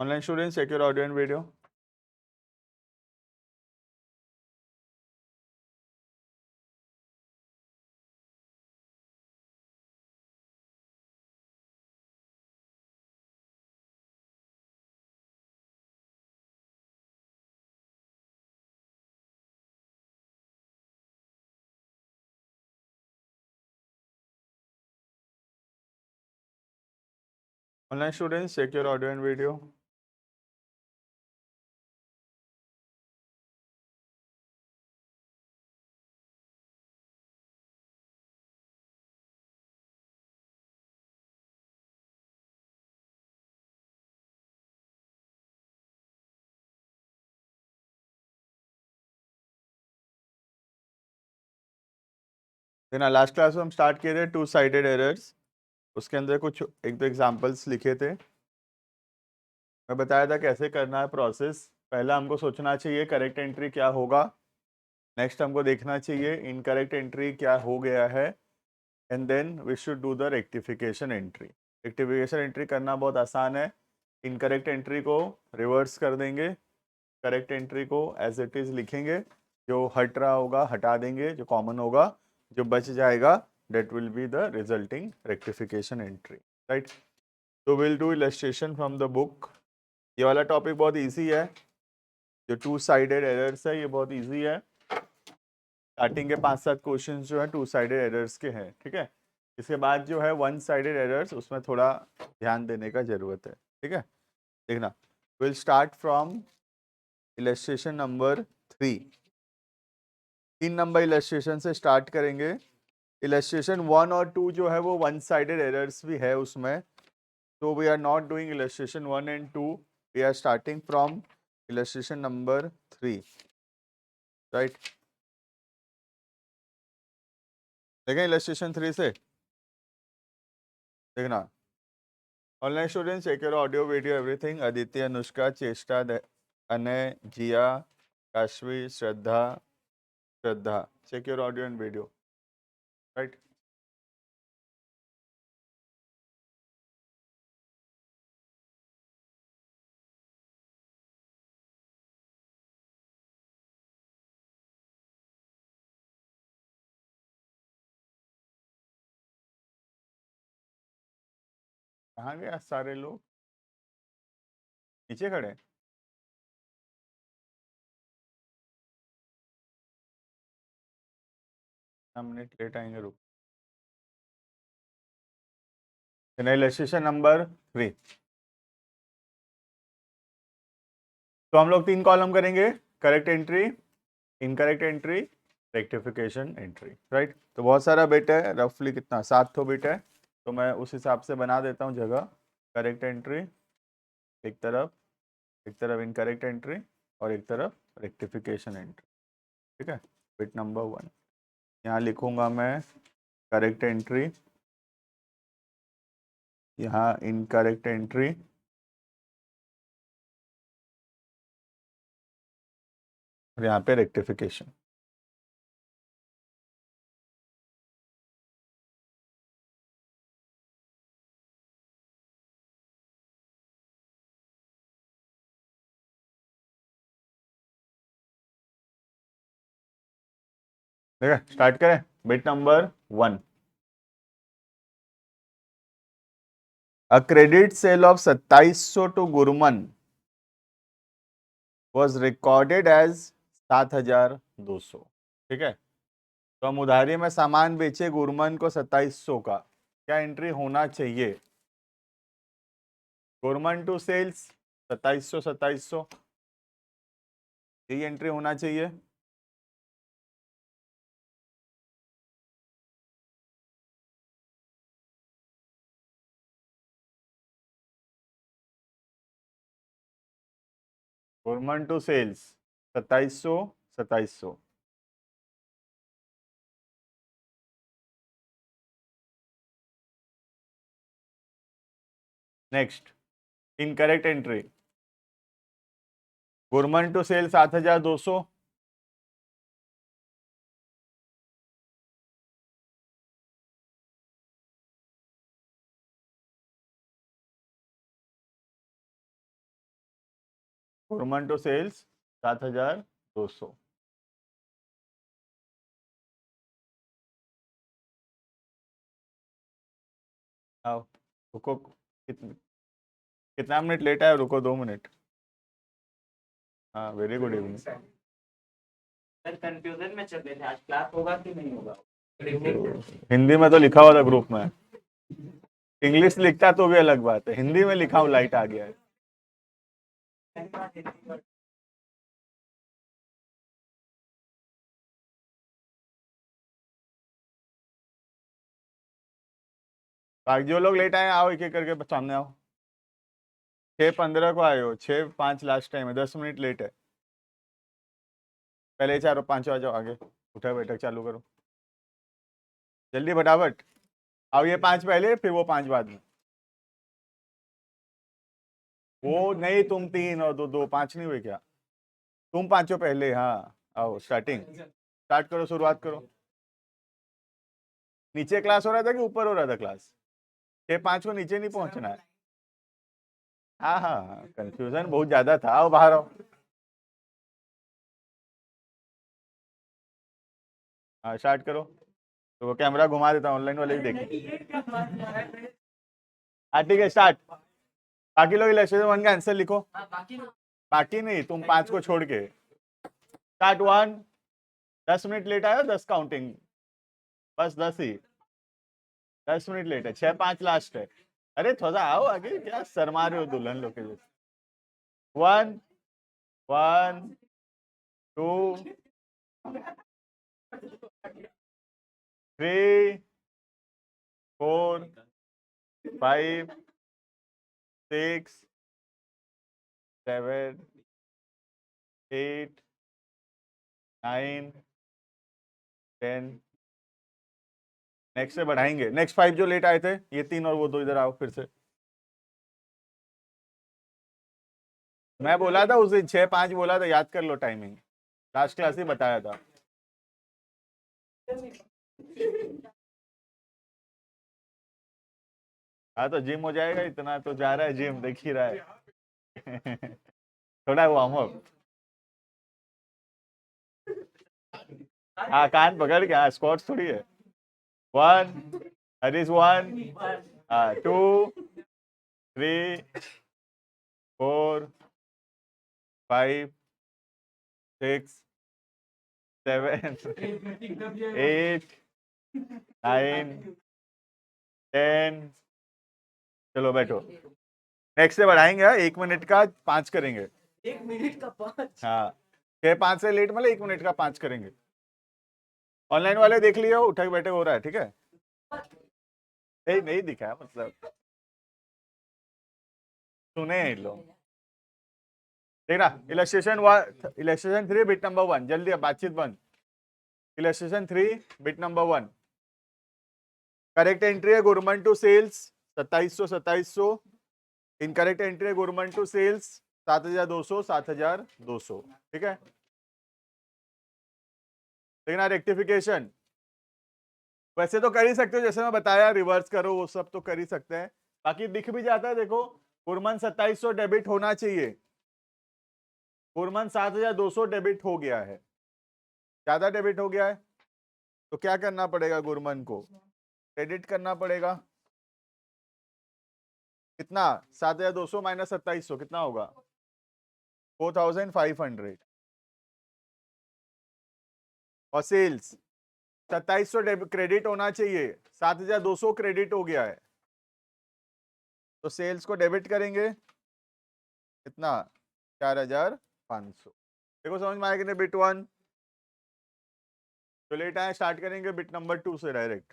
Online students, check your audio and video. Online students, check your audio and video. Then last class में हम start किए थे to sided errors. उसके अंदर कुछ एक दो एग्जांपल्स लिखे थे। मैं बताया था कैसे करना है प्रोसेस। पहला हमको सोचना चाहिए करेक्ट एंट्री क्या होगा। नेक्स्ट हमको देखना चाहिए इनकरेक्ट एंट्री क्या हो गया है, and then we should do the rectification entry. Rectification entry करना बहुत आसान है। इनकरेक्ट एंट्री को रिवर्स कर देंगे, करेक्ट एंट्री को एज इट इज लिखेंगे, जो हट रहा होगा हटा देंगे, जो कॉमन होगा, जो बच जाएगा that will be the resulting rectification entry, right? So we'll do illustration from the book. ये वाला टॉपिक बहुत इजी है। जो टू साइडेड एरर्स है ये बहुत इजी है। स्टार्टिंग के 5-7 क्वेश्चंस जो है टू साइडेड एरर्स के हैं, ठीक है। इसके बाद जो है वन साइडेड एरर्स, उसमें थोड़ा ध्यान देने का जरूरत है, ठीक है। देखना, will start from illustration number 3। 3 number illustration से स्टार्ट करेंगे। इलस्ट्रेशन 1 और 2 जो है वो वन साइडेड एरर्स भी है उसमें, तो we are not doing illustration 1 and 2, we are starting from illustration number 3, right. देखें इलस्ट्रेशन 3 से, देखना। Online students, check your audio video everything. Aditya, Anushka, Cheshta, Anay, Jiya, Kashvi, Shraddha, check your audio and video, right. कहाँ गए आज सारे लोग? नीचे खड़े हैं? 5 मिनट लेट आएंगे, रुक। Illustration number 3। तो हम लोग 3 कॉलम करेंगे, correct entry, incorrect entry, rectification entry, right. तो बहुत सारा बिट है, रफली कितना 7 ठो बिट है, तो मैं उस हिसाब से बना देता हूँ जगह। करेक्ट एंट्री एक तरफ, एक तरफ इनकरेक्ट एंट्री, और एक तरफ रेक्टिफिकेशन एंट्री, ठीक है। बिट नंबर 1 यहाँ लिखूंगा मैं, करेक्ट एंट्री, यहाँ इनकरेक्ट एंट्री, और यहाँ पे रेक्टिफिकेशन। ठीक है, स्टार्ट करें। Bit number 1, a credit sale of 2700 to Gurman was recorded as 7200, ठीक है। तो हम उधारी में सामान बेचे गुरमन को 2700 का, क्या एंट्री होना चाहिए? गुरमन टू सेल्स 2700 2700, यही एंट्री होना चाहिए। Gurman to sales 2700 2700। Next, incorrect entry, Gurman to sale 7200, Gurman to sales 7,200। आओ रुको, कितना मिनट लेट है, रुको 2 मिनट। हाँ very good evening. Sir confusion में चल रहे थे, आज क्लास होगा कि नहीं होगा। हिंदी में तो लिखा हुआ था ग्रुप में, इंग्लिश लिखता तो भी अलग बात है, हिंदी में लिखा हूँ लाइट आ गया है। बाकी जो लोग लेट आए आओ, एक एक करके सामने आओ। 6:15 को आए हो, 6:05 लास्ट टाइम है, 10 मिनट लेट है। पहले 4 और 5 आ जाओ आगे, उठा बैठक चालू करो जल्दी फटाफट। अब ये 5 पहले, फिर वो 5 बाद में। वो नहीं, तुम 3 और 2 2 5 नहीं हुए क्या? तुम 5 पहले, हाँ आओ स्टार्टिंग, स्टार्ट करो, शुरुआत करो। नीचे क्लास हो रहा था कि ऊपर हो रहा था क्लास? 6:05 को नीचे नहीं पहुंचना है। हाँ हाँ हाँ, कंफ्यूजन बहुत ज्यादा था, आओ बाहर आओ। हाँ स्टार्ट करो, तो वो कैमरा घुमा देता, ऑनलाइन वाले भी देखें। हाँ ठीक है स्टार्ट। बाकी लोग इलेक्शन 1 का आंसर लिखो। बाकी नहीं, तुम 5 को छोड़ के। स्टार्ट 1। 10 मिनट लेट आया, 10 काउंटिंग, बस 10 ही। 10 मिनट लेट है, 6:05 लास्ट है। अरे थोड़ा आओ आगे, क्या शर्मा रहे हो दुल्हन लोग के जैसे। 1 1 2 3 4 5 6 7 8 9 10। नेक्स्ट से बढ़ाएंगे, नेक्स्ट 5 जो लेट आए थे, ये 3 और वो 2, इधर आओ फिर से। मैं बोला था उस दिन 6:05 बोला था, याद कर लो टाइमिंग, लास्ट क्लास ही बताया था। हाँ तो जिम हो जाएगा, इतना तो जा रहा है जिम, देख ही रहा है। थोड़ा वार्म अप। हाँ कान पकड़ के, हाँ स्क्वाट्स थोड़ी है। 1 हरीश 1 2 3 4 5 6 7 8 9 10। चलो बैठो, नेक्स्ट से बढ़ाएंगे, 1 मिनट का 5 करेंगे। 1 मिनट का 5? हाँ 6:05 से लेट, मतलब 1 मिनट का 5 करेंगे। ऑनलाइन वाले देख लियो, उठक बैठक हो रहा है, ठीक है? नहीं नहीं दिखा है, मतलब सुने हैं लोग। देखना, इलस्ट्रेशन 3 बिट नंबर 1, जल्दी अब बातचीत बंद। Illustration 3 bit number 1, correct entry है government to sales 2700। Incorrect entry है गवर्नमेंट टू सेल्स 7,200। ठीक है, देखना रेक्टिफिकेशन वैसे तो कर ही सकते हो, जैसे मैं बताया रिवर्स करो, वो सब तो कर ही सकते हैं। बाकी दिख भी जाता है, देखो गुरमन 2700 डेबिट होना चाहिए, गुरमन 7,200 डेबिट हो गया है, ज्यादा डेबिट हो गया है, तो क्या करना पड़ेगा, गुरमन को क्रेडिट करना पड़ेगा। कितना? 7,200 माइनस 2700 कितना होगा? 4,500। और सेल्स 2700 क्रेडिट होना चाहिए, 7,200 क्रेडिट हो गया है, तो सेल्स को डेबिट करेंगे कितना? 4,500। देखो समझ में आएगा बिट 1। तो लेट आए, स्टार्ट करेंगे बिट नंबर 2 से direct.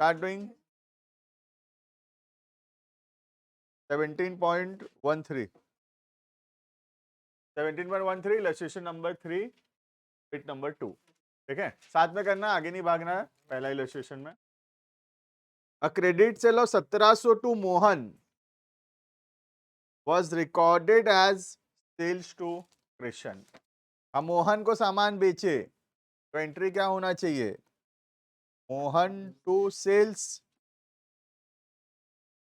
Start doing 17.13 illustration number 3 bit number 2। ठीक है, साथ में करना, आगे नहीं भागना है। पहला इलस्ट्रेशन में a credit sale of 1,700 to Mohan was recorded as sales to Krishna. हम मोहन को सामान बेचे, तो एंट्री क्या होना चाहिए? मोहन टू सेल्स,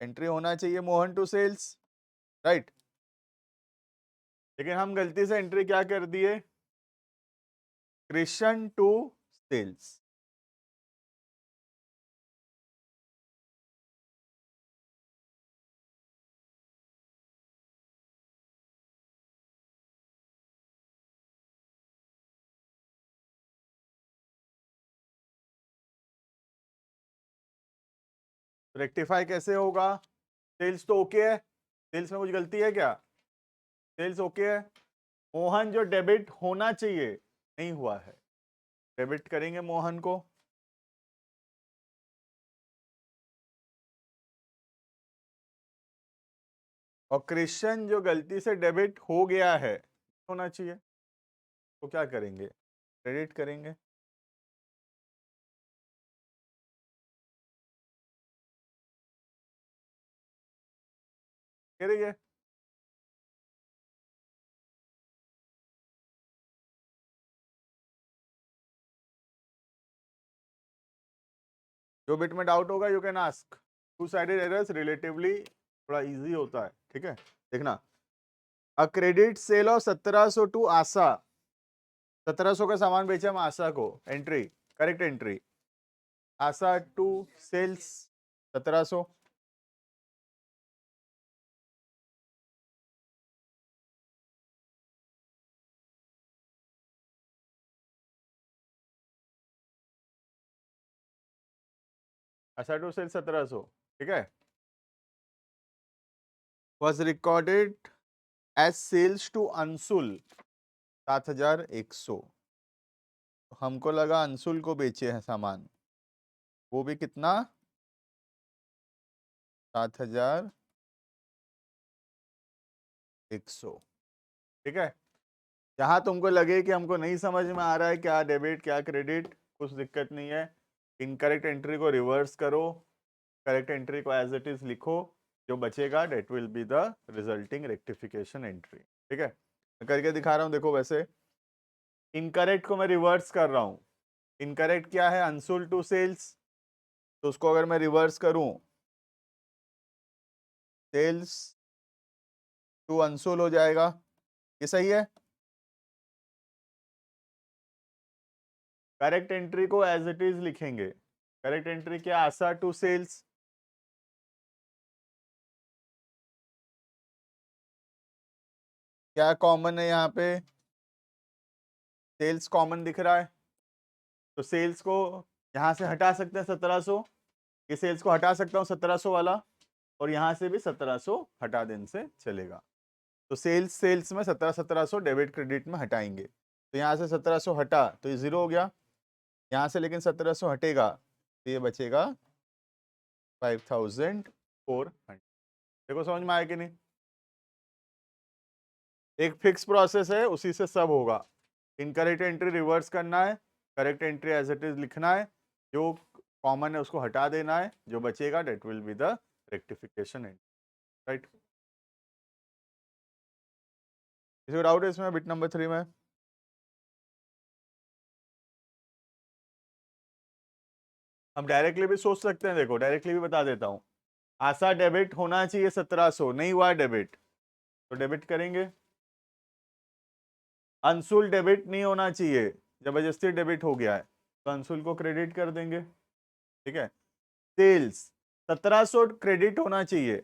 एंट्री होना चाहिए मोहन टू सेल्स। राइट। लेकिन हम गलती से एंट्री क्या कर दिए, कृष्ण टू सेल्स। रेक्टिफाई कैसे होगा, सेल्स तो ओके है, सेल्स में कुछ गलती है क्या, सेल्स ओके है। मोहन जो डेबिट होना चाहिए नहीं हुआ है, डेबिट करेंगे मोहन को। और क्रिश्चियन जो गलती से डेबिट हो गया है, होना चाहिए, तो क्या करेंगे, क्रेडिट करेंगे। करेंगे। जो बिट में डाउट होगा you can ask. Two sided errors relatively थोड़ा इजी होता है, ठीक है। देखना, a credit sale of 1700 to Asha, 1700 का सामान बेचे हम आशा को, entry, correct entry, Asha to sales 1700। Asha to sales 1700, ठीक है। Was recorded as sales to Anshul 7100। हमको लगा अंशुल को बेचे हैं सामान, वो भी कितना, 7100, ठीक है। जहां तुमको लगे कि हमको नहीं समझ में आ रहा है क्या डेबिट क्या क्रेडिट, कुछ दिक्कत नहीं है, इनकरेक्ट एंट्री को रिवर्स करो, करेक्ट एंट्री को एज इट इज लिखो, जो बचेगा that will be the resulting rectification entry, ठीक है। मैं करके दिखा रहा हूं, देखो। वैसे इनकरेक्ट को मैं रिवर्स कर रहा हूं, इनकरेक्ट क्या है, अनसोल्ड टू सेल्स, तो उसको अगर मैं रिवर्स करूं, सेल्स टू अनसोल्ड हो जाएगा, ये सही है। करेक्ट एंट्री को एज इट इज लिखेंगे, करेक्ट एंट्री क्या, आशा टू सेल्स, क्या कॉमन है यहाँ पे, सेल्स कॉमन दिख रहा है, तो सेल्स को यहाँ से हटा सकते हैं 1700, ये सेल्स को हटा सकता हूँ 1700 वाला, और यहाँ से भी 1700 हटा देने से चलेगा। तो सेल्स सेल्स में 1700 डेबिट क्रेडिट में हटाएंगे, तो यहाँ से 1700 हटा तो ये जीरो हो गया, यहाँ से लेकिन 1700 हटेगा तो ये बचेगा 5400। देखो समझ में आया कि नहीं, एक फिक्स प्रोसेस है, उसी से सब होगा। इनकरेक्ट एंट्री रिवर्स करना है, correct entry as it is लिखना है, जो कॉमन है उसको हटा देना है, जो बचेगा that will be the rectification entry, right. किसी को डाउट है इसमें, बिट नंबर 3 में। हम डायरेक्टली भी सोच सकते हैं, देखो डायरेक्टली भी बता देता हूं, आशा डेबिट होना चाहिए 1700, नहीं हुआ डेबिट, तो डेबिट करेंगे। अंशुल डेबिट नहीं होना चाहिए, जबरदस्ती डेबिट हो गया है, तो अंशुल को क्रेडिट कर देंगे, ठीक है। सेल्स 1700 क्रेडिट होना चाहिए,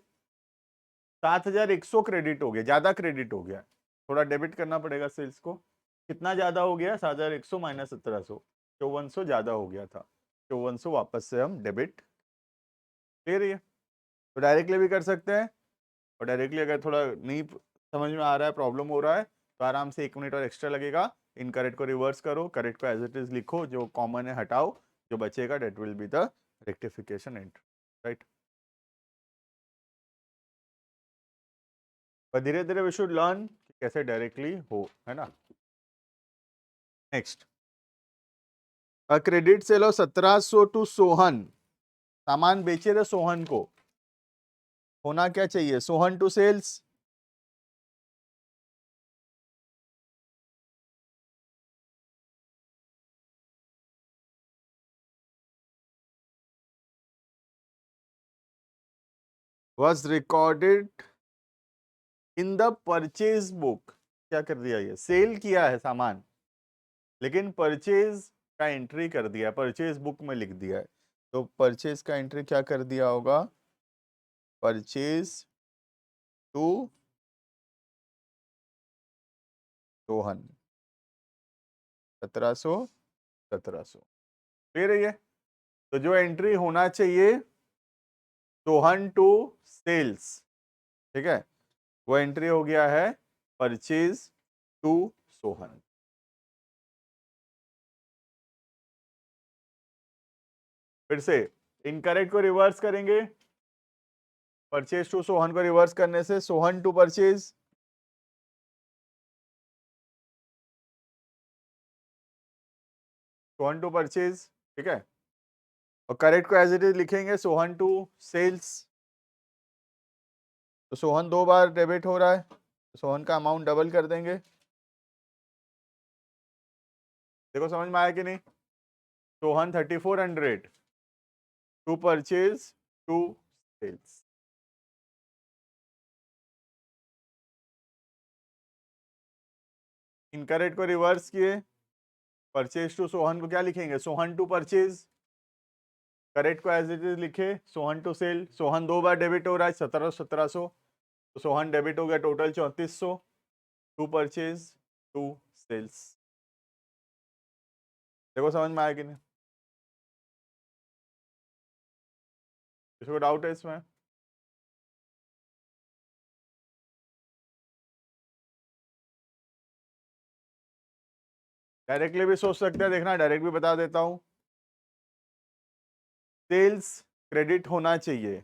7100 क्रेडिट हो गया, ज्यादा क्रेडिट हो गया, थोड़ा डेबिट करना पड़ेगा सेल्स को। कितना ज्यादा हो गया, 7100 माइनस 1700, 5400 ज्यादा हो गया था, 5400 वापस से हम डेबिट, क्लियर है। तो डायरेक्टली भी कर सकते हैं, और डायरेक्टली अगर थोड़ा नहीं समझ में आ रहा है, प्रॉब्लम हो रहा है, तो आराम से 1 मिनट और एक्स्ट्रा लगेगा, इनकरेक्ट को रिवर्स करो, करेक्ट को एज इट इज लिखो, जो कॉमन है हटाओ, जो बचेगा that will be the rectification entry, right. पर धीरे धीरे वी शुड लर्न कैसे डायरेक्टली हो, है ना। Next, credit sale of 1700 to Sohan, सामान बेचे थे सोहन को, होना क्या चाहिए, Sohan to sales, was recorded in the purchase book, क्या कर दिया, ये सेल किया है सामान, लेकिन परचेज का एंट्री कर दिया, परचेज बुक में लिख दिया है। तो परचेज का एंट्री क्या कर दिया होगा, परचेज टू सोहन 1700। फिर ये तो जो एंट्री होना चाहिए सोहन टू सेल्स, ठीक है, वो एंट्री हो गया है परचेज टू सोहन। फिर से इनकरेक्ट को रिवर्स करेंगे, परचेज टू सोहन को रिवर्स करने से Sohan to purchase, Sohan to purchase, ठीक है, और करेक्ट को एज इट इज लिखेंगे सोहन टू सेल्स। तो सोहन 2 बार डेबिट हो रहा है, तो सोहन का अमाउंट डबल कर देंगे। देखो समझ में आया कि नहीं, Sohan 3400 to purchase to sales. Incorrect को रिवर्स किए, परचेज टू सोहन को क्या लिखेंगे, सोहन टू परचेज, करेक्ट को एज इट इज लिखे सोहन टू सेल। सोहन 2 बार डेबिट हो रहा है 1700, तो सोहन डेबिट हो गया total 3400 to purchase to sales. देखो समझ में आया कि नहीं, किसी को डाउट है इसमें? डायरेक्टली भी सोच सकते हैं, देखना डायरेक्ट भी बता देता हूं। सेल्स क्रेडिट होना चाहिए,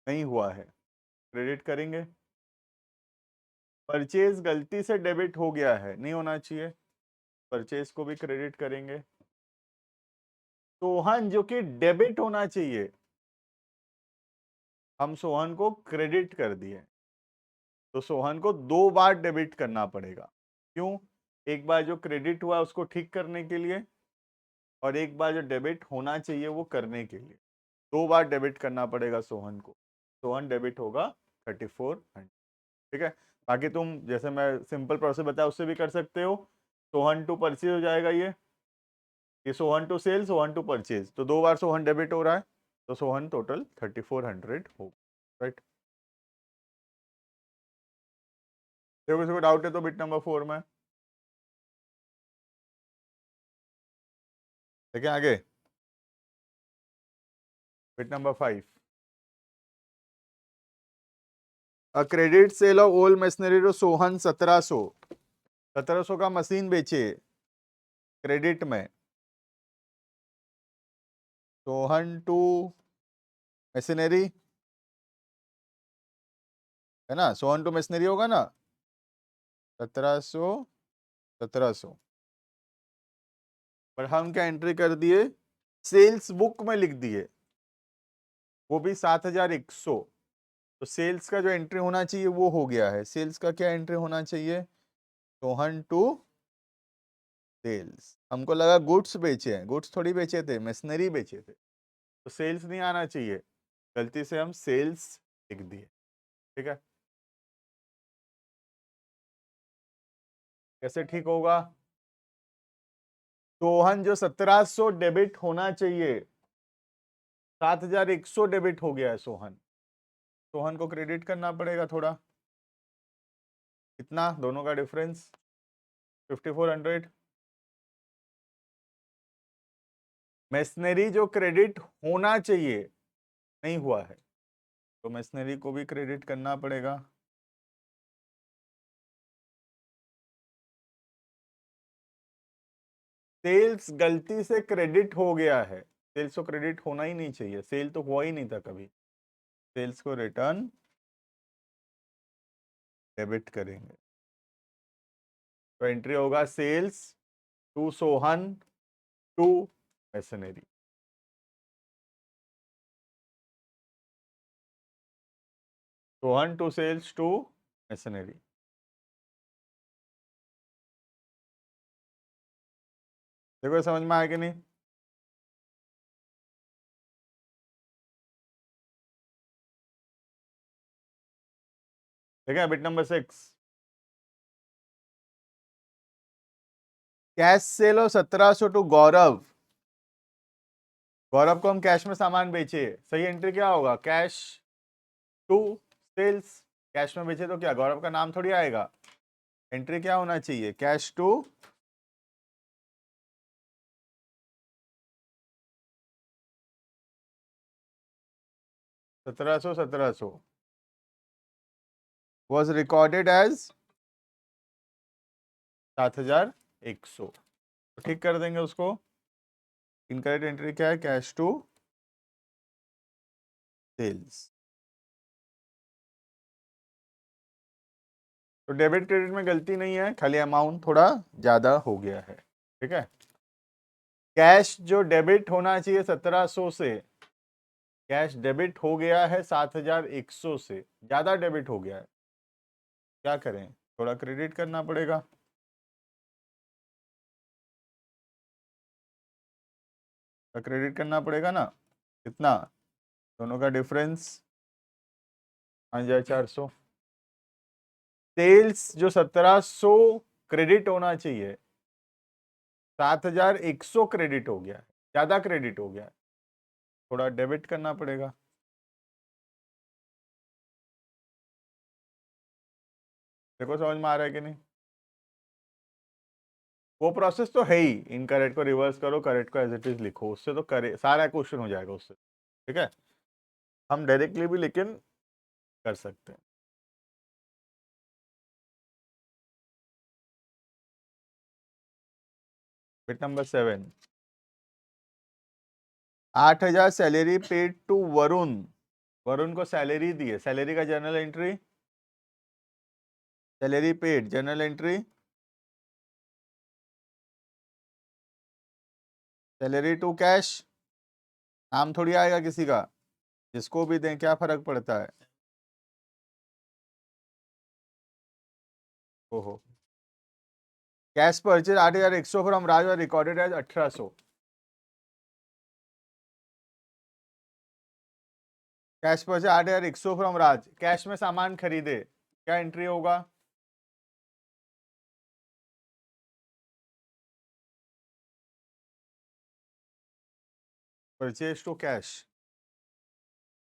नहीं हुआ है, क्रेडिट करेंगे। परचेज गलती से डेबिट हो गया है, नहीं होना चाहिए, परचेज को भी क्रेडिट करेंगे। सोहन जो कि डेबिट होना चाहिए, हम सोहन को क्रेडिट कर दिए, तो सोहन को 2 बार डेबिट करना पड़ेगा। क्यों? एक बार जो क्रेडिट हुआ उसको ठीक करने के लिए, और एक बार जो डेबिट होना चाहिए वो करने के लिए, 2 बार डेबिट करना पड़ेगा सोहन को। सोहन डेबिट होगा 3400, ठीक है। बाकी तुम जैसे मैं सिंपल प्रोसेस बताया उससे भी कर सकते हो। सोहन टू परचेज हो जाएगा ये Sohan to sale, Sohan to purchase, तो 2 बार सोहन डेबिट हो रहा है, तो सोहन टोटल 3400 हो, राइट। देखो किसी को डाउट है तो बिट नंबर 4 में देखें आगे, bit number 5, a credit sale of old machinery to Sohan 1700 का मशीन बेचे क्रेडिट में, सोहन टू मशीनरी है ना, सोहन टू मशीनरी होगा ना, 1700 पर हम क्या एंट्री कर दिए, सेल्स बुक में लिख दिए, वो भी 7100। तो सेल्स का जो एंट्री होना चाहिए वो हो गया है। सेल्स का क्या एंट्री होना चाहिए, सोहन टू सेल्स। हमको लगा गुड्स बेचे हैं, गुड्स थोड़ी बेचे थे, मशीनरी बेचे थे, तो सेल्स नहीं आना चाहिए, गलती से हम सेल्स लिख दिए, ठीक है। कैसे ठीक होगा, सोहन जो 1700 डेबिट होना चाहिए, 7100 डेबिट हो गया है सोहन, सोहन को क्रेडिट करना पड़ेगा थोड़ा, कितना दोनों का डिफरेंस, 5400। मशीनरी जो क्रेडिट होना चाहिए नहीं हुआ है, तो मशीनरी को भी क्रेडिट करना पड़ेगा। सेल्स गलती से क्रेडिट हो गया है, सेल्स को क्रेडिट होना ही नहीं चाहिए, सेल तो हुआ ही नहीं था कभी, सेल्स को रिटर्न डेबिट करेंगे। तो एंट्री होगा sales to Sohan to machinery, Sohan to sales to machinery. देखो समझ में आया कि नहीं, ठीक है। बिट नंबर 6, कैश सेल हो 1700 टू गौरव। गौरव को हम कैश में सामान बेचे, सही एंट्री क्या होगा? Cash to sales. कैश में बेचे तो क्या गौरव का नाम थोड़ी आएगा, एंट्री क्या होना चाहिए? Cash to 1700 was recorded as 7100। तो ठीक कर देंगे उसको। इनकरेक्ट एंट्री क्या है? Cash to sales. तो डेबिट क्रेडिट में गलती नहीं है, खाली अमाउंट थोड़ा ज्यादा हो गया है। ठीक है। कैश जो डेबिट होना चाहिए 1700 से, कैश डेबिट हो गया है 7100 से, ज्यादा डेबिट हो गया है। क्या करें? थोड़ा क्रेडिट करना पड़ेगा। तो क्रेडिट करना पड़ेगा ना। कितना? दोनों का डिफरेंस 5400। सेल्स जो 1700 क्रेडिट होना चाहिए, 7100 क्रेडिट हो गया है, ज्यादा क्रेडिट हो गया है, थोड़ा डेबिट करना पड़ेगा। देखो समझ में आ रहा है कि नहीं? वो प्रोसेस तो है ही, इनकरेक्ट को रिवर्स करो, करेक्ट को एज इट इज लिखो, उससे तो करे सारा क्वेश्चन हो जाएगा उससे। ठीक है। हम डायरेक्टली भी लेकिन कर सकते हैं। Bit number 7, 8000 salary paid to Varun. Varun को सैलरी दी है, सैलरी का journal entry, salary paid journal entry, salary to cash. नाम थोड़ी आएगा किसी का, जिसको भी दें क्या फर्क पड़ता है। ओहो। कैश परचेज 8100 फ्रॉम राज और recorded as 1800। Cash purchase 8100 from Raj, cash में सामान खरीदे, क्या एंट्री होगा? Purchase to cash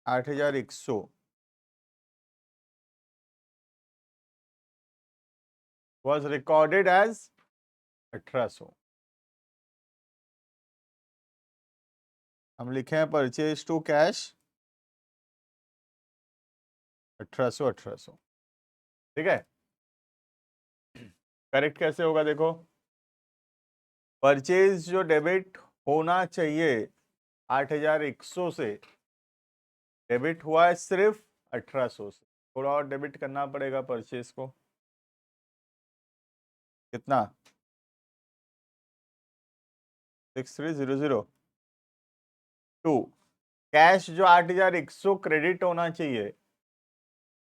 8100 was recorded as 1800। हम लिखे हैं परचेज टू कैश 1800। ठीक है। करेक्ट कैसे होगा देखो, परचेज जो डेबिट होना चाहिए 8100 से, डेबिट हुआ है सिर्फ 1800 से, थोड़ा और डेबिट करना पड़ेगा परचेज को। कितना? 6300 टू कैश जो 8100 क्रेडिट होना चाहिए,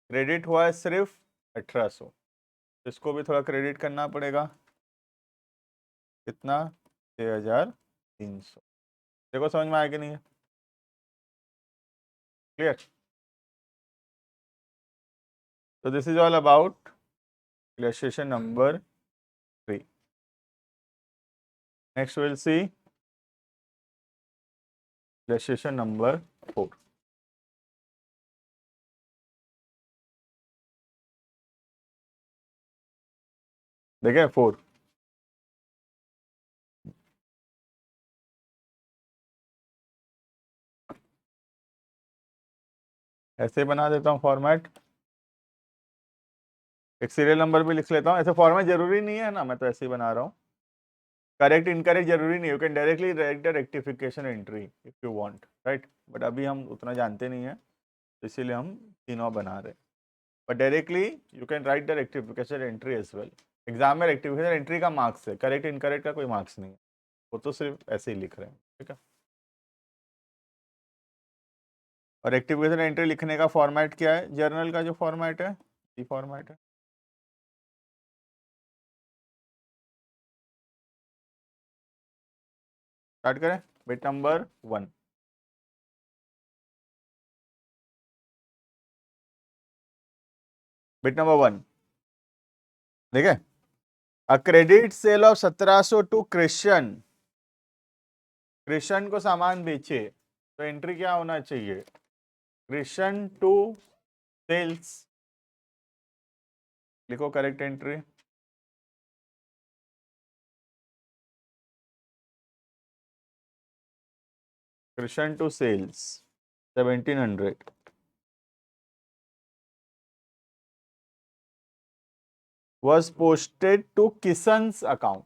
क्रेडिट हुआ है सिर्फ 1800, इसको भी थोड़ा क्रेडिट करना पड़ेगा। कितना? 6300। देखो समझ में आया कि नहीं है? Clear? So this is all about illustration number 3. Next we'll see illustration number 4. देखिए 4, ऐसे बना देता हूँ फॉर्मेट, एक सीरियल नंबर भी लिख लेता हूँ। ऐसे फॉर्मेट जरूरी नहीं है ना, मैं तो ऐसे ही बना रहा हूँ। करेक्ट इनकरेक्ट जरूरी नहीं, you can directly right the rectification entry if you want, right? But अभी हम उतना जानते नहीं है, तो इसीलिए हम तीनों बना रहे हैं। But directly you can write the rectification entry as well. Exam में रेक्टिफिकेशन एंट्री का मार्क्स है, करेक्ट इनकरेक्ट का कोई मार्क्स नहीं है, वो तो सिर्फ ऐसे ही लिख रहे हैं। ठीक है। और रेक्टिफिकेशन एंट्री लिखने का फॉर्मेट क्या है? जर्नल का जो फॉर्मेट है, ये फॉर्मेट है। स्टार्ट करें। बिट नंबर 1, बिट नंबर 1, ठीक है। A credit sale of 1700 to Christian, Christian को सामान बेचे, तो एंट्री क्या होना चाहिए? क्रिश्चियन टू सेल्स, लिखो correct entry. Christian to sales 1700, was posted to Kishan's account.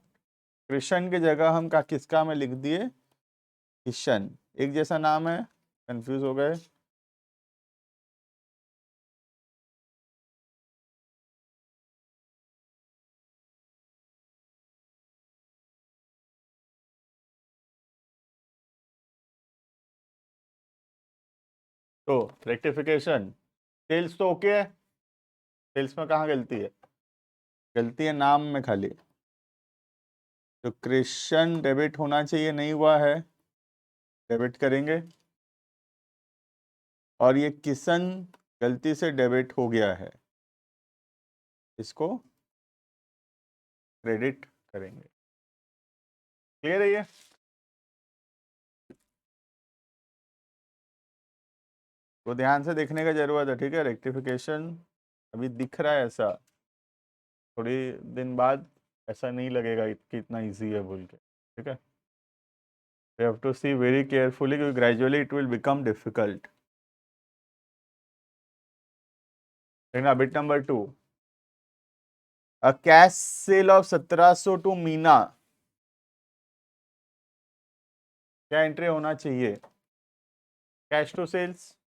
Krishna की जगह हम का किसका में लिख दिए? किशन, एक जैसा नाम है, कंफ्यूज हो गए। तो रेक्टिफिकेशन, सेल्स तो ओके है, सेल्स में कहाँ गलती है? गलती है नाम में खाली। तो क्रिश्चियन डेबिट होना चाहिए, नहीं हुआ है, डेबिट करेंगे। और ये किशन गलती से डेबिट हो गया है, इसको क्रेडिट करेंगे। क्लियर है ये? तो ध्यान से देखने का जरूरत है, ठीक है। रेक्टिफिकेशन अभी दिख रहा है ऐसा, थोड़ी दिन बाद ऐसा नहीं लगेगा कि इतना इजी है बोल के, ठीक है। We have to see very carefully because gradually it will become difficult. देखना bit number 2, a cash sale of 1700 to Meena, क्या एंट्री होना चाहिए? कैश टू सेल्स,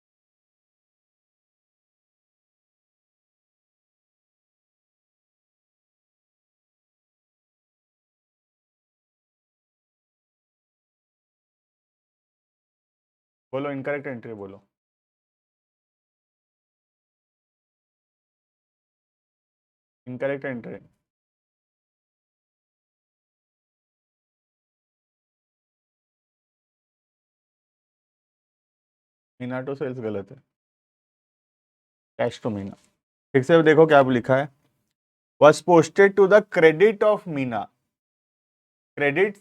बोलो इनकरेक्ट एंट्री बोलो। Incorrect entry, Meena to sales गलत है, कैश टू मीना। ठीक से देखो क्या लिखा है, was posted to the credit of Meena. Credit,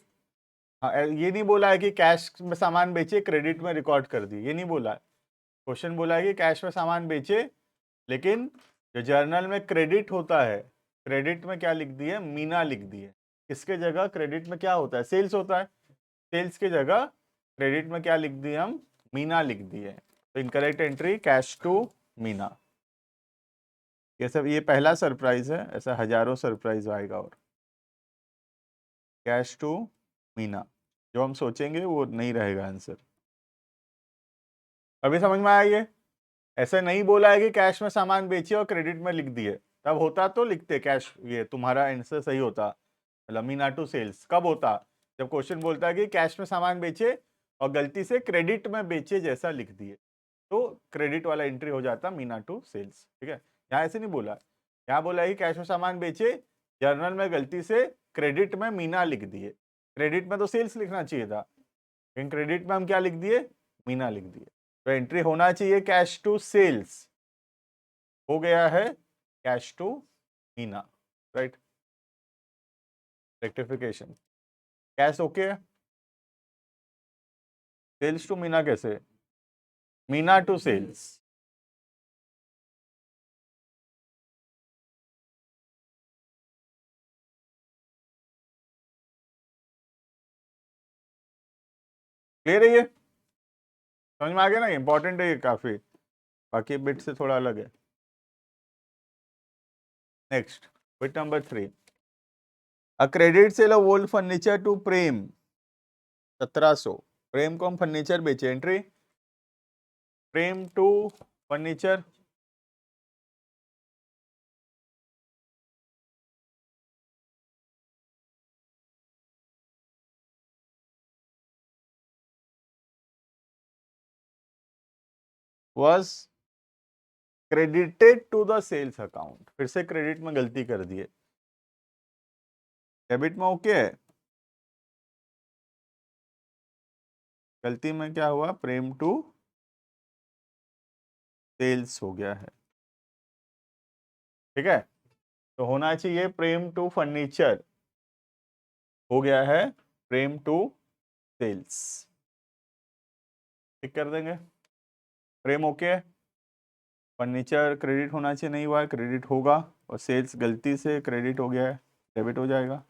ये नहीं बोला है कि कैश में सामान बेचे क्रेडिट में रिकॉर्ड कर दी, ये नहीं बोला है। क्वेश्चन बोला है कि कैश में सामान बेचे, लेकिन जो जर्नल में क्रेडिट होता है, क्रेडिट में क्या लिख दिए? मीना लिख दिए। इसके जगह क्रेडिट में क्या होता है? सेल्स होता है, सेल्स की जगह क्रेडिट में क्या लिख दिए हम? मीना लिख दिए। तो incorrect entry cash to Meena. ये सब, ये पहला सरप्राइज है, ऐसा हजारों सरप्राइज आएगा। और कैश टू मीना जो हम सोचेंगे वो नहीं रहेगा आंसर। अभी समझ में आया ये? ऐसे नहीं बोला है कि कैश में सामान बेचिए और क्रेडिट में लिख दिए, तब होता तो लिखते कैश, ये तुम्हारा आंसर सही होता। मतलब मीना टू सेल्स कब होता? जब क्वेश्चन बोलता है कि कैश में सामान बेचे और गलती से क्रेडिट में बेचे जैसा लिख दिए, तो क्रेडिट वाला एंट्री हो जाता मीना टू सेल्स, ठीक है। यहाँ ऐसे नहीं बोला, यहाँ बोला है कि कैश में सामान बेचे, जर्नल में गलती से क्रेडिट में मीना लिख दिए। क्रेडिट में तो सेल्स लिखना चाहिए था, लेकिन क्रेडिट में हम क्या लिख दिए? मीना लिख दिए। तो एंट्री होना चाहिए कैश टू सेल्स, हो गया है cash to Meena, right. Rectification, cash okay है, सेल्स टू मीना कैसे? मीना टू सेल्स, क्लियर है ये? समझ में आ गया ना? इंपॉर्टेंट है ये काफी, बाकी बिट से थोड़ा अलग है। Next, bit number 3, a credit sale of old furniture to Prem 1700। Prem को हम फर्नीचर बेचे, entry Prem to furniture, was credited to the sales account. फिर से क्रेडिट में गलती कर दिए, डेबिट में ओके है, गलती में क्या हुआ? प्रेम टू सेल्स हो गया है। ठीक है, तो होना चाहिए प्रेम टू फर्नीचर, हो गया है प्रेम टू सेल्स। ठीक कर देंगे, प्रेम ओके है, फर्नीचर क्रेडिट होना चाहिए, नहीं हुआ है, क्रेडिट होगा, और सेल्स गलती से क्रेडिट हो गया है, डेबिट हो जाएगा।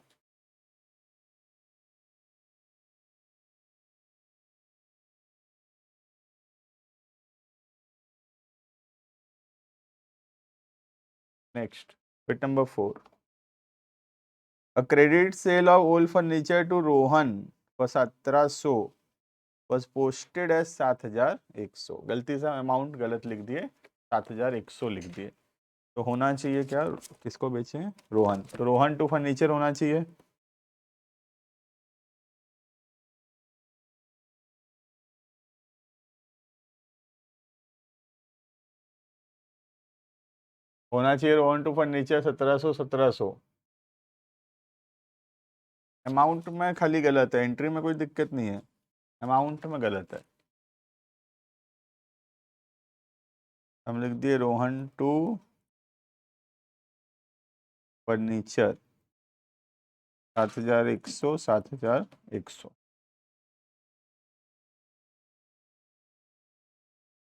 Next, bit number 4, a credit sale of old furniture to Rohan for 1700 was posted as 7100। गलती से अमाउंट गलत लिख दिए, 7100 लिख दिए, तो होना चाहिए क्या, किसको बेचे, रोहन, तो रोहन टू फर्नीचर होना चाहिए, होना चाहिए रोहन टू फर्नीचर 1700। अमाउंट में खाली गलत है, एंट्री में कोई दिक्कत नहीं है, अमाउंट में गलत है, हम लिख दिए रोहन टू फर्नीचर 7100 7100।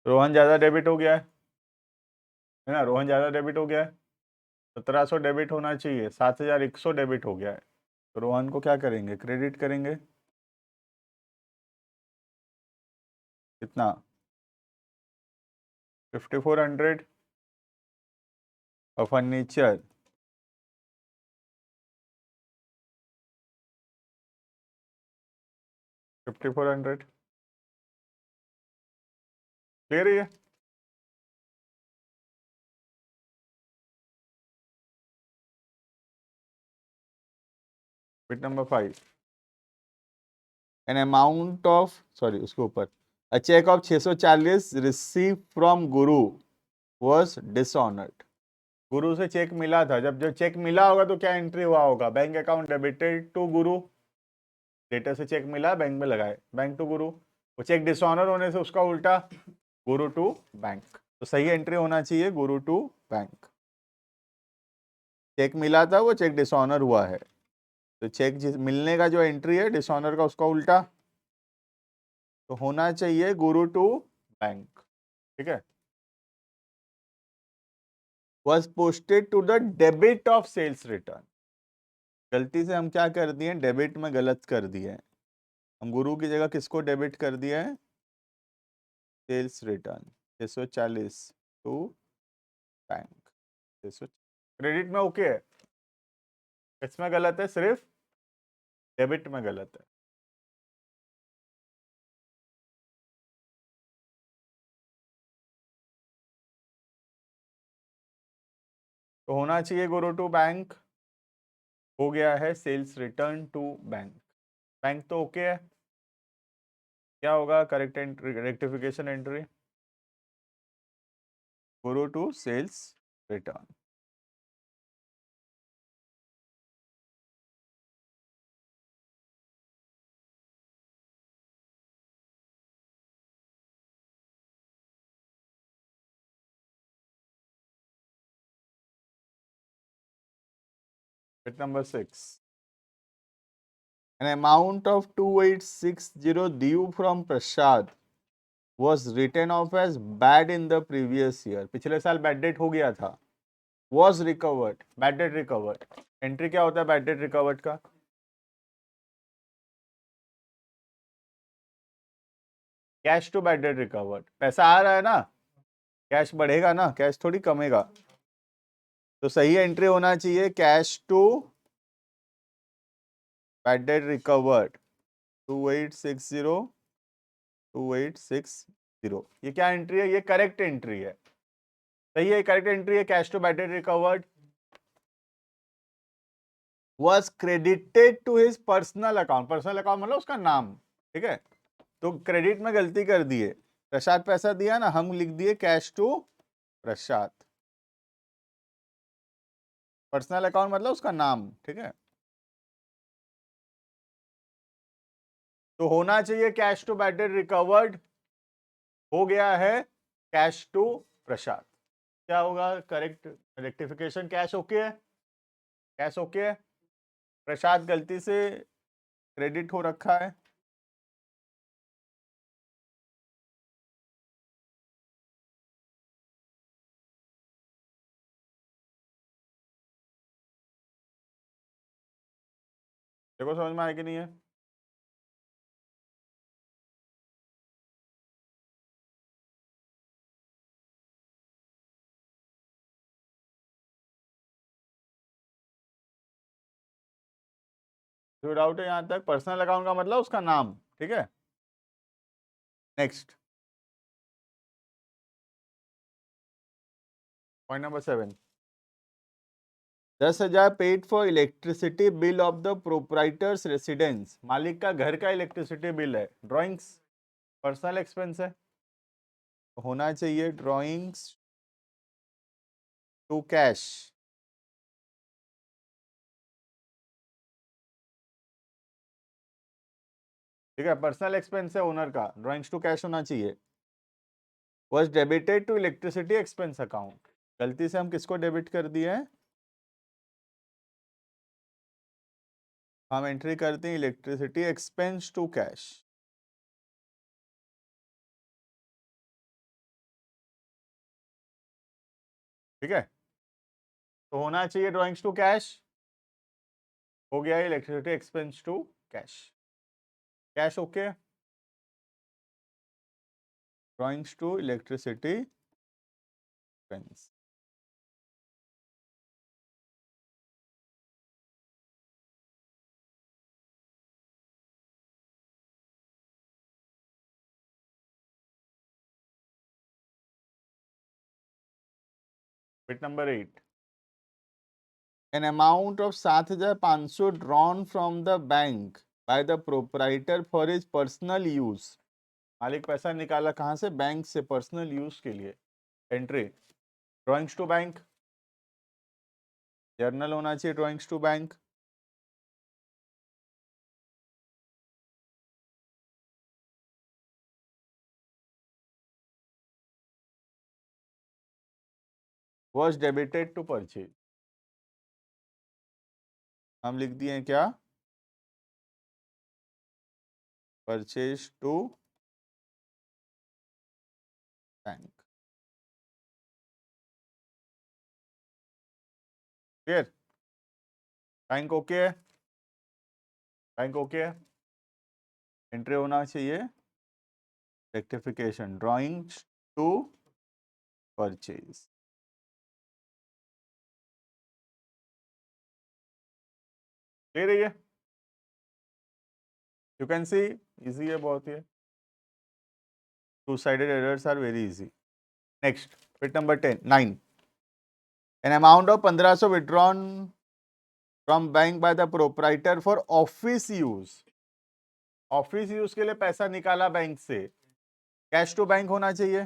रोहन ज़्यादा डेबिट हो गया है ना, रोहन ज़्यादा डेबिट हो गया है, 1700 डेबिट होना चाहिए, 7100 डेबिट हो गया है, तो रोहन को क्या करेंगे, क्रेडिट करेंगे, कितना, 5400, और फर्नीचर 5400, क्लियर है ये? Bit number 5, N amount of, sorry उसके ऊपर, अ check of 640 receive from Guru was dishonoured. गुरु से चेक मिला था, जब जो चेक मिला होगा तो क्या एंट्री हुआ होगा, bank account debited to Guru, debtor से चेक मिला, बैंक में लगाए, बैंक टू गुरु, वो चेक डिसऑनर होने से उसका उल्टा गुरु टू बैंक, तो सही एंट्री होना चाहिए गुरु टू बैंक। चेक मिला था, वो चेक डिसऑनर हुआ है, तो चेक जिस मिलने का जो एंट्री है डिसऑनर का, उसका उल्टा, तो होना चाहिए गुरु टू बैंक। ठीक है, was posted to the debit of sales return, गलती से हम क्या कर दिए, डेबिट में गलत कर दिए, हम गुरु की जगह किसको डेबिट कर दिया है, sales return 640 to bank, 600, credit में ओके है, इसमें गलत है, सिर्फ डेबिट में गलत है। तो होना चाहिए गुरु टू बैंक, हो गया है sales return to bank, bank तो ओके है, क्या होगा correct entry, rectification entry, Guru to sales return. Bit number 6, an amount of 2860 due from Prasad was written off as bad in the previous year, पिछले साल bad debt हो गया था, was recovered, bad debt recovered, entry क्या होता है bad debt recovered का, cash to bad debt recovered, पैसा आ रहा है ना, कैश बढ़ेगा ना, कैश थोड़ी कमेगा, तो सही एंट्री होना चाहिए cash to bad debt recovered 2860 2860, ये क्या एंट्री है, ये करेक्ट एंट्री है, सही है, करेक्ट एंट्री है, cash to bad debt recovered was credited to his personal account, personal account मतलब उसका नाम, ठीक है, तो क्रेडिट में गलती कर दिए, प्रसाद पैसा दिया ना, हम लिख दिए cash to Prasad, personal account मतलब उसका नाम, ठीक है, तो होना चाहिए cash to bad debt recovered, हो गया है कैश टू प्रसाद। क्या होगा करेक्ट रेक्टिफिकेशन? कैश ओके है, कैश ओके है। प्रसाद गलती से क्रेडिट हो रखा है, देखो समझ में आया कि नहीं है? जो डाउट है यहाँ तक? पर्सनल अकाउंट का मतलब उसका नाम, ठीक है। Next point number 7, 10,000 paid for electricity bill of the proprietor's residence. मालिक का घर का इलेक्ट्रिसिटी बिल है, ड्राइंग्स पर्सनल एक्सपेंस है, होना चाहिए ड्राइंग्स टू कैश। ठीक है, पर्सनल एक्सपेंस है ओनर का, ड्राइंग्स टू कैश होना चाहिए। Was debited to electricity expense account. गलती से हम किसको डेबिट कर दिए हैं? हम एंट्री करते हैं इलेक्ट्रिसिटी एक्सपेंस टू कैश। ठीक है, तो होना चाहिए ड्राइंग्स टू कैश, हो गया electricity expense to cash. Cash okay, drawings to electricity expense. Bit number 8, an amount of 7,500 drawn from the bank by the proprietor for his personal use। मालिक पैसा निकाला कहाँ से? बैंक से, पर्सनल यूज के लिए। Entry drawings to bank, journal होना चाहिए drawings to bank. Was debited to purchase, हम लिख दिए हैं क्या? Purchase to bank. Clear? Bank okay है, बैंक ओके है। एंट्री होना चाहिए rectification, drawings to purchase. Clear है ये? यू कैन सी इजी है बहुत ही, two sided errors are very easy. Next bit number 9, an amount of 1,500 withdrawn from bank by the proprietor for office use. Office use के लिए पैसा निकाला bank से, कैश टू बैंक होना चाहिए।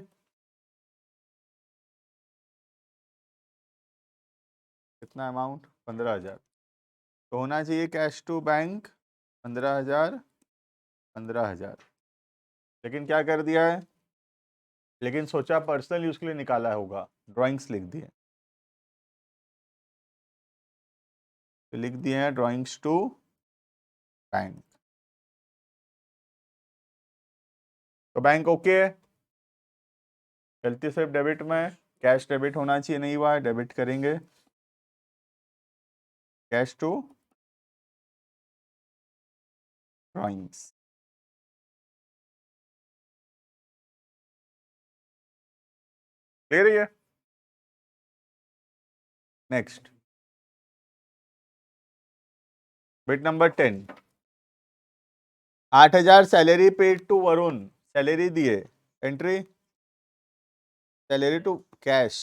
कितना अमाउंट? 15,000, तो होना चाहिए कैश टू बैंक 15,000, 15,000। लेकिन क्या कर दिया है? लेकिन सोचा पर्सनल यूज के लिए निकाला होगा, ड्राइंग्स लिख दिए, तो लिख दिए हैं ड्राइंग्स टू बैंक। तो बैंक ओके है, गलती से डेबिट में कैश डेबिट होना चाहिए, नहीं हुआ है, डेबिट करेंगे कैश टू ड्राइंग्स। क्लियर है? Next bit number 10, 8,000 salary paid to Varun, salary दिए। Entry salary to cash,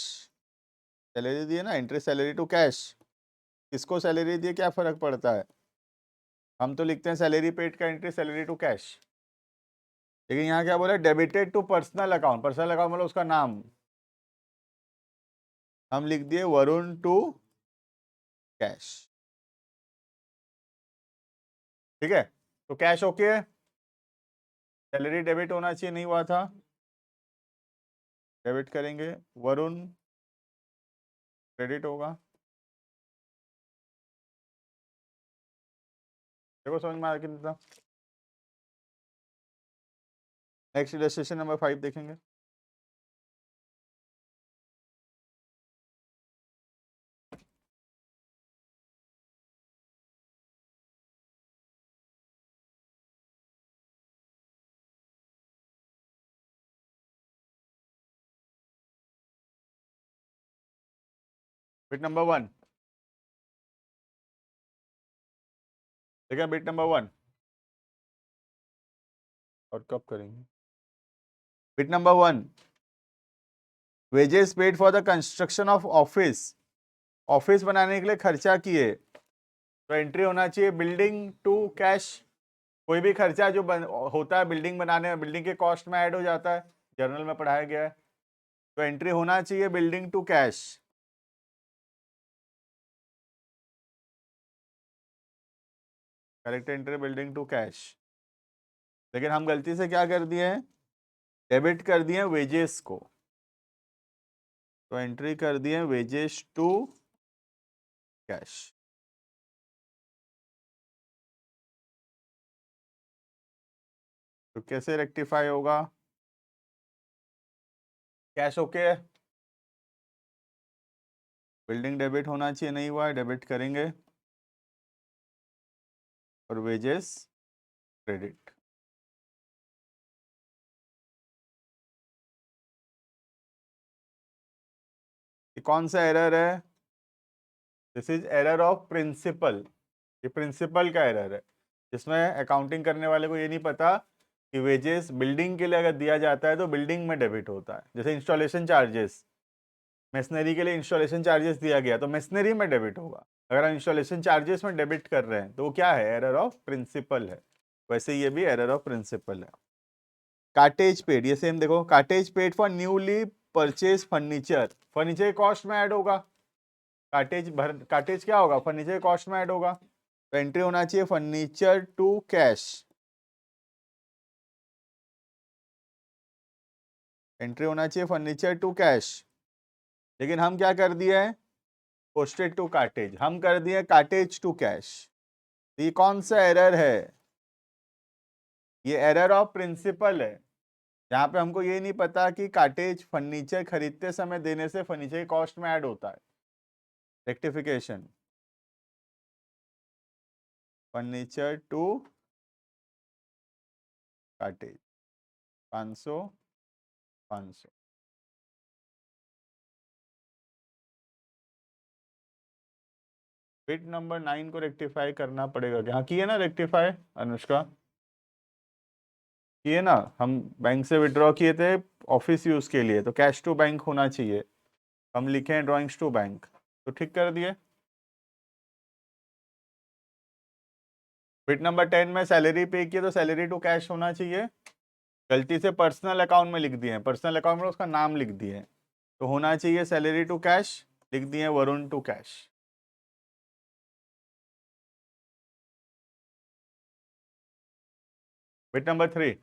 salary दिए ना, एंट्री सैलरी टू कैश। किसको सैलरी दिए, क्या फर्क पड़ता है? हम तो लिखते हैं सैलरी पेड का एंट्री सैलरी टू कैश। लेकिन यहाँ क्या बोला? Debited to personal account, personal account मतलब उसका नाम, हम लिख दिए वरुण टू कैश। ठीक है, तो कैश ओके है, सैलरी डेबिट होना चाहिए, नहीं हुआ था, डेबिट करेंगे वरुण क्रेडिट होगा। देखो समझ में आ कितना। नेक्स्ट इलस्ट्रेशन नंबर 5 देखेंगे। बिट नंबर 1 देखिए, बिट नंबर 1 और कब करेंगे। Bit number 1, wages paid for the construction of office, office बनाने के लिए खर्चा किए, तो एंट्री होना चाहिए बिल्डिंग टू कैश। कोई भी खर्चा जो होता है बिल्डिंग बनाने में, बिल्डिंग के कॉस्ट में ऐड हो जाता है, जर्नल में पढ़ाया गया है, तो एंट्री होना चाहिए building to cash. Correct entry building to cash. लेकिन हम गलती से क्या कर दिए हैं, डेबिट कर दिए वेजेस को, तो एंट्री कर दिए वेजेस टू कैश। तो कैसे रेक्टिफाई होगा, कैश ओके है, बिल्डिंग डेबिट होना चाहिए, नहीं हुआ है, डेबिट करेंगे, और वेजेस क्रेडिट। ये कौन सा एरर है, this is error of principle. ये प्रिंसिपल का एरर है, जिसमें अकाउंटिंग करने वाले को ये नहीं पता कि वेजेस बिल्डिंग के लिए अगर दिया जाता है तो बिल्डिंग में डेबिट होता है। जैसे इंस्टॉलेशन चार्जेस, मेसनरी के लिए इंस्टॉलेशन चार्जेस दिया गया तो मेसनरी में डेबिट होगा। अगर हम इंस्टॉलेशन चार्जेस में डेबिट कर रहे हैं तो वो क्या है, एरर ऑफ प्रिंसिपल है। वैसे ये भी एरर ऑफ प्रिंसिपल है। कार्टेज पेड, ये सेम देखो, cartage paid for newly purchase furniture, furniture cost में ऐड होगा। कार्टेज क्या होगा, फर्नीचर कॉस्ट में ऐड होगा, तो एंट्री होना चाहिए फर्नीचर टू कैश। एंट्री होना चाहिए फर्नीचर टू कैश। लेकिन हम क्या कर दिए हैं, पोस्टेड टू कार्टेज, हम कर दिए कार्टेज टू कैश। ये कौन सा एरर है, ये एरर ऑफ प्रिंसिपल है, जहां पे हमको ये नहीं पता कि कार्टेज फर्नीचर खरीदते समय देने से फर्नीचर की कॉस्ट में ऐड होता है। Rectification, furniture to cartage 500 500। Bit number 9 को रेक्टिफाई करना पड़ेगा क्या, हाँ किए ना रेक्टिफाई अनुष्का, किए ना, हम बैंक से विड्रॉ किए थे ऑफिस यूज के लिए, तो कैश टू बैंक होना चाहिए, हम लिखे हैं ड्रॉइंग्स टू बैंक, तो ठीक कर दिए। बिट नंबर 10 में सैलरी पे किए तो सैलरी टू कैश होना चाहिए, गलती से पर्सनल अकाउंट में लिख दिए हैं, पर्सनल अकाउंट में उसका नाम लिख दिए हैं, तो होना चाहिए सैलरी टू कैश, लिख दिए Varun to cash. Bit number 3,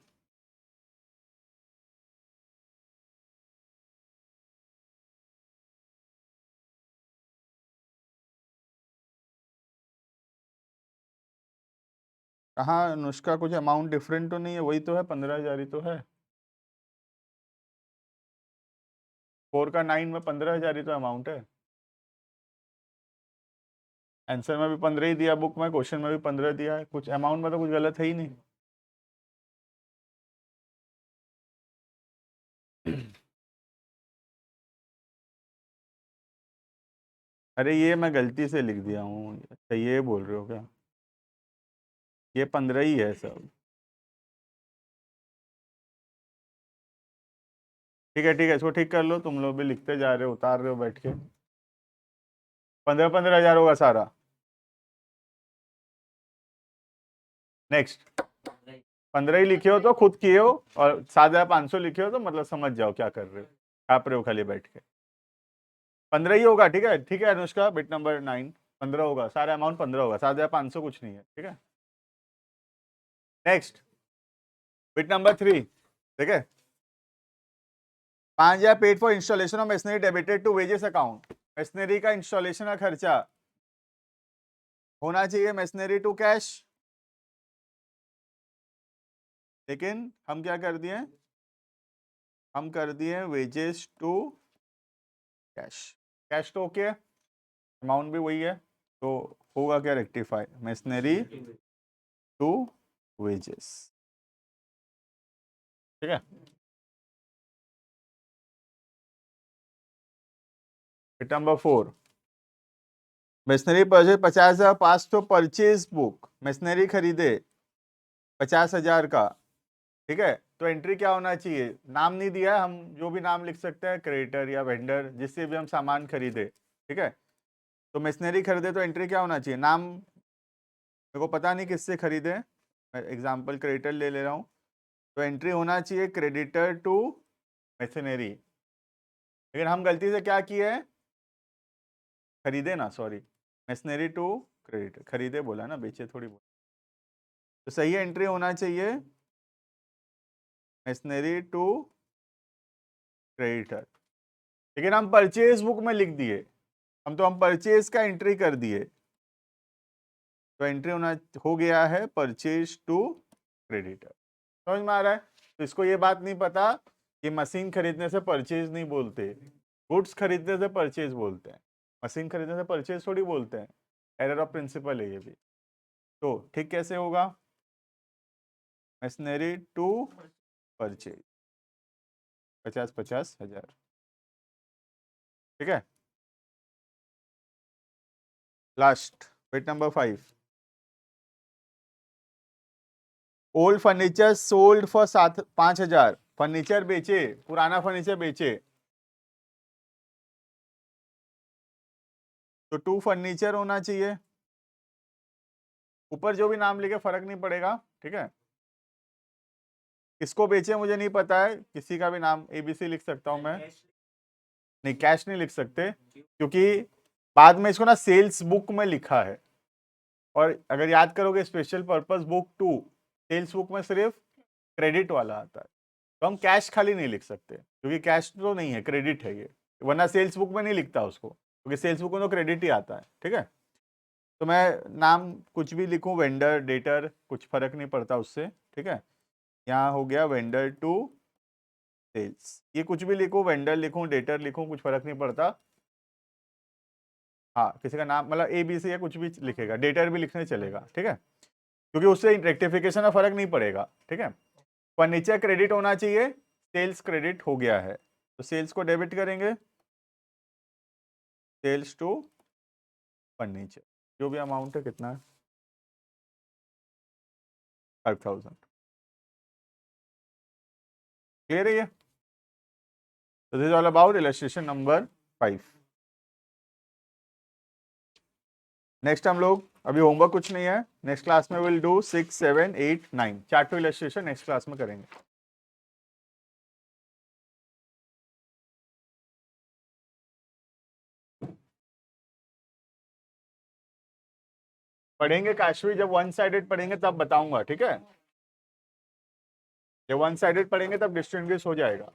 कहाँ अनुष्का, कुछ अमाउंट डिफरेंट तो नहीं है, वही तो है 15,000 ही तो है, 4 का 9 में 15,000 ही तो अमाउंट है। आंसर में भी 15 ही दिया, बुक में क्वेश्चन में भी 15 दिया है, कुछ अमाउंट में तो कुछ गलत है ही नहीं। अरे ये मैं गलती से लिख दिया हूँ, अच्छा ये बोल रहे हो क्या, ये 15 ही है सब। ठीक है, इसको ठीक कर लो, तुम लोग भी लिखते जा रहे हो, उतार रहे हो बैठ के, 15,000 होगा सारा। नेक्स्ट, 15 ही लिखे हो तो खुद किए हो, और 7,500 लिखे हो तो मतलब समझ जाओ क्या कर रहे हो, छाप रहे हो खाली बैठ के। 15 ही होगा, ठीक है अनुष्का, बिट नंबर 9 15 होगा, सारा अमाउंट 15 होगा, 7,500 कुछ नहीं है, ठीक है। नेक्स्ट, बिट नंबर 3, ठीक है, 5,000 paid for installation of machinery debited to wages account, machinery का इंस्टॉलेशन का खर्चा होना चाहिए मशीनरी टू कैश, लेकिन हम क्या कर दिए, हम कर दिए वेजेस टू कैश। कैश तो ओके है, अमाउंट भी वही है, तो होगा क्या रेक्टिफाई, मशीनरी टू वेजेस। ठीक है, नंबर 4, मशीनरी परचेज 50,000 पास तो परचेज बुक, मशीनरी खरीदे 50,000 का। ठीक है, तो एंट्री क्या होना चाहिए, नाम नहीं दिया है, हम जो भी नाम लिख सकते हैं, क्रेडिटर या वेंडर, जिससे भी हम सामान खरीदे। ठीक है, तो मशीनरी खरीदे तो एंट्री क्या होना चाहिए, नाम मेरे को पता नहीं किससे खरीदे, मैं एग्जाम्पल क्रेडिटर ले ले रहा हूँ, तो एंट्री होना चाहिए क्रेडिटर टू मशीनरी। लेकिन हम गलती से क्या किए हैं, खरीदे ना, सॉरी, मशीनरी टू क्रेडिटर, खरीदे बोला ना, बेचे थोड़ी बोला। तो सही एंट्री होना चाहिए मशीनरी टू क्रेडिटर, लेकिन हम परचेज बुक में लिख दिए, हम परचेज का एंट्री कर दिए, तो एंट्री होना हो गया है परचेज टू क्रेडिटर। समझ में आ रहा है, तो इसको ये बात नहीं पता कि मशीन खरीदने से परचेज नहीं बोलते, गुड्स खरीदने से परचेज बोलते हैं, मशीन खरीदने से परचेज थोड़ी बोलते हैं, एरर ऑफ प्रिंसिपल है ये भी। तो ठीक कैसे होगा, मशीनरी टू परचेज 50,000। ठीक है, last bit number 5, old furniture sold for 5,000, furniture बेचे, पुराना फर्नीचर बेचे, तो टू फर्नीचर होना चाहिए, ऊपर जो भी नाम लिखे फर्क नहीं पड़ेगा। ठीक है, किसको बेचे मुझे नहीं पता है, किसी का भी नाम ABC लिख सकता हूं मैं, नहीं कैश नहीं लिख सकते, क्योंकि बाद में इसको ना सेल्स बुक में लिखा है, और अगर याद करोगे special purpose book 2 sales book में सिर्फ क्रेडिट वाला आता है, तो हम कैश खाली नहीं लिख सकते, क्योंकि कैश तो नहीं है, क्रेडिट है ये, वरना सेल्स बुक में नहीं लिखता उसको, क्योंकि सेल्स बुक में तो क्रेडिट ही आता है। ठीक है, तो मैं नाम कुछ भी लिखूं, वेंडर डेटर कुछ फर्क नहीं पड़ता उससे। ठीक है, यहाँ हो गया वेंडर टू सेल्स, ये कुछ भी लिखूं, वेंडर लिखूं, डेटर लिखूं, कुछ फर्क नहीं पड़ता। हाँ, किसी का नाम मतलब ABC या कुछ भी लिखेगा, डेटर भी लिखने चलेगा। ठीक है, क्योंकि उससे रेक्टिफिकेशन का फर्क नहीं पड़ेगा। ठीक है, फर्नीचर क्रेडिट होना चाहिए, सेल्स क्रेडिट हो गया है, तो सेल्स को डेबिट करेंगे, सेल्स टू फर्नीचर, जो भी अमाउंट है, कितना है 5,000। क्लियर है ये, तो this is all about illustration number 5। Next हम लोग, अभी होमवर्क कुछ नहीं है, नेक्स्ट क्लास में will do 6, 7, 8, 9 chart to illustration next class में करेंगे। पढ़ेंगे काशवी, जब वन साइडेड पढ़ेंगे तब बताऊंगा। ठीक है, जब वन साइडेड पढ़ेंगे तब डिस्टिंग्विश हो जाएगा।